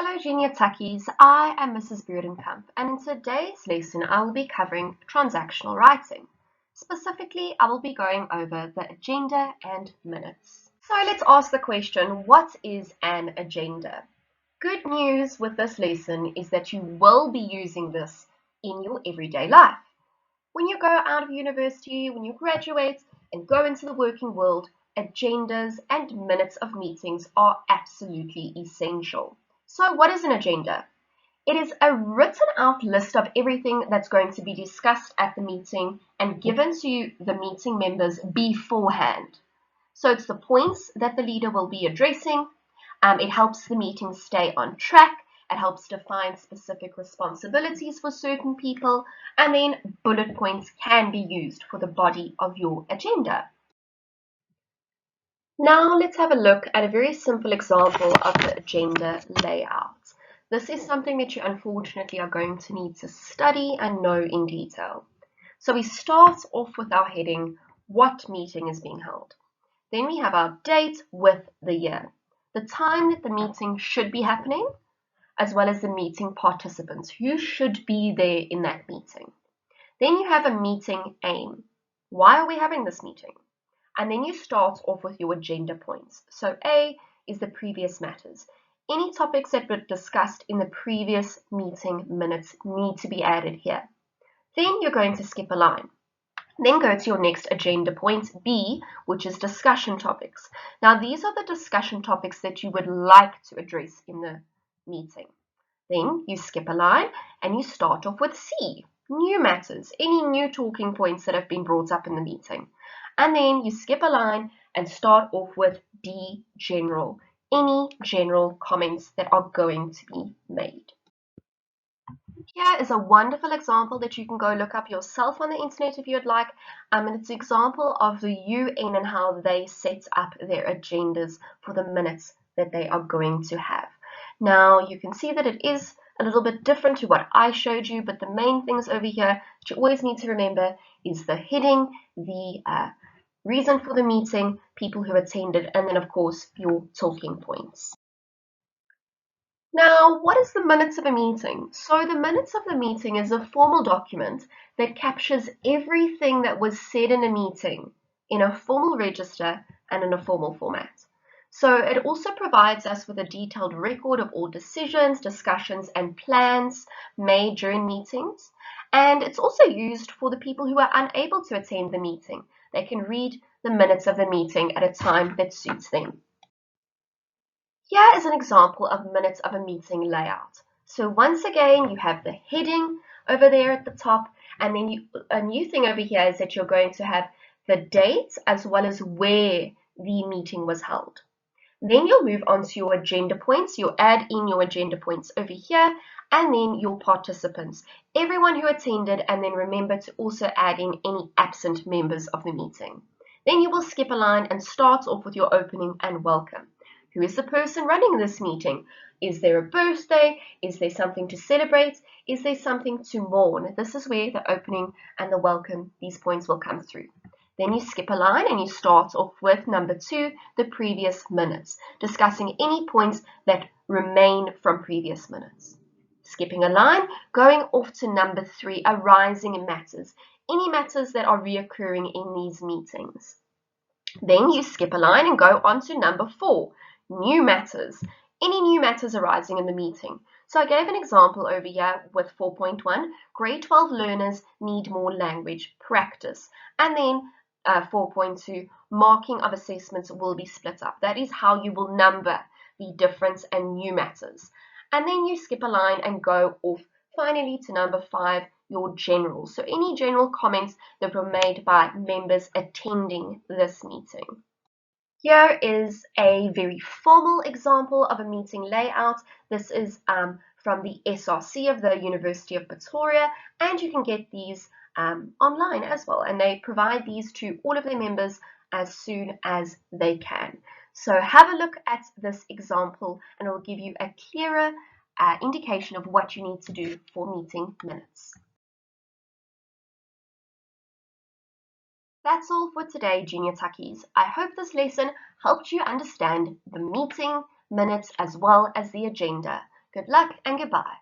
Hello Junior Tuckies, I am Mrs. Burenkamp and in today's lesson I will be covering transactional writing. Specifically, I will be going over the agenda and minutes. So let's ask the question, what is an agenda? Good news with this lesson is that you will be using this in your everyday life. When you go out of university, when you graduate and go into the working world, agendas and minutes of meetings are absolutely essential. So what is an agenda? It is a written out list of everything that's going to be discussed at the meeting and given to the meeting members beforehand. So it's the points that the leader will be addressing. It helps the meeting stay on track. It helps define specific responsibilities for certain people. And then bullet points can be used for the body of your agenda. Now let's have a look at a very simple example of the agenda layout. This is something that you unfortunately are going to need to study and know in detail. So we start off with our heading, what meeting is being held. Then we have our date with the year, the time that the meeting should be happening, as well as the meeting participants, who should be there in that meeting. Then you have a meeting aim. Why are we having this meeting? And then you start off with your agenda points. So A is the previous matters. Any topics that were discussed in the previous meeting minutes need to be added here. Then you're going to skip a line. Then go to your next agenda point, B, which is discussion topics. Now, these are the discussion topics that you would like to address in the meeting. Then you skip a line and you start off with C, new matters, any new talking points that have been brought up in the meeting. And then you skip a line and start off with D, general, any general comments that are going to be made. Here is a wonderful example that you can go look up yourself on the internet if you'd like. And it's an example of the UN and how they set up their agendas for the minutes that they are going to have. Now you can see that it is a little bit different to what I showed you, but the main things over here that you always need to remember is the heading, the reason for the meeting, people who attended, and then of course your talking points. Now, what is the minutes of a meeting? So the minutes of the meeting is a formal document that captures everything that was said in a meeting in a formal register and in a formal format. So it also provides us with a detailed record of all decisions, discussions, and plans made during meetings. And it's also used for the people who are unable to attend the meeting. They can read the minutes of the meeting at a time that suits them. Here is an example of minutes of a meeting layout. So once again, you have the heading over there at the top, and then a new thing over here is that you're going to have the date as well as where the meeting was held. Then you'll move on to your agenda points. You'll add in your agenda points over here, and then your participants, everyone who attended, and then remember to also add in any absent members of the meeting. Then you will skip a line and start off with your opening and welcome. Who is the person running this meeting? Is there a birthday? Is there something to celebrate? Is there something to mourn? This is where the opening and the welcome, these points will come through. Then you skip a line and you start off with number 2, the previous minutes, discussing any points that remain from previous minutes. Skipping a line, going off to number 3, arising matters, any matters that are reoccurring in these meetings. Then you skip a line and go on to number 4, new matters, any new matters arising in the meeting. So I gave an example over here with 4.1, grade 12 learners need more language practice. And then 4.2, marking of assessments will be split up. That is how you will number the difference and new matters. And then you skip a line and go off finally to number 5, your general. So any general comments that were made by members attending this meeting. Here is a very formal example of a meeting layout. This is from the SRC of the University of Pretoria, and you can get these online as well, and they provide these to all of their members as soon as they can. So have a look at this example and it will give you a clearer indication of what you need to do for meeting minutes. That's all for today, Junior Tuckies. I hope this lesson helped you understand the meeting minutes as well as the agenda. Good luck and goodbye.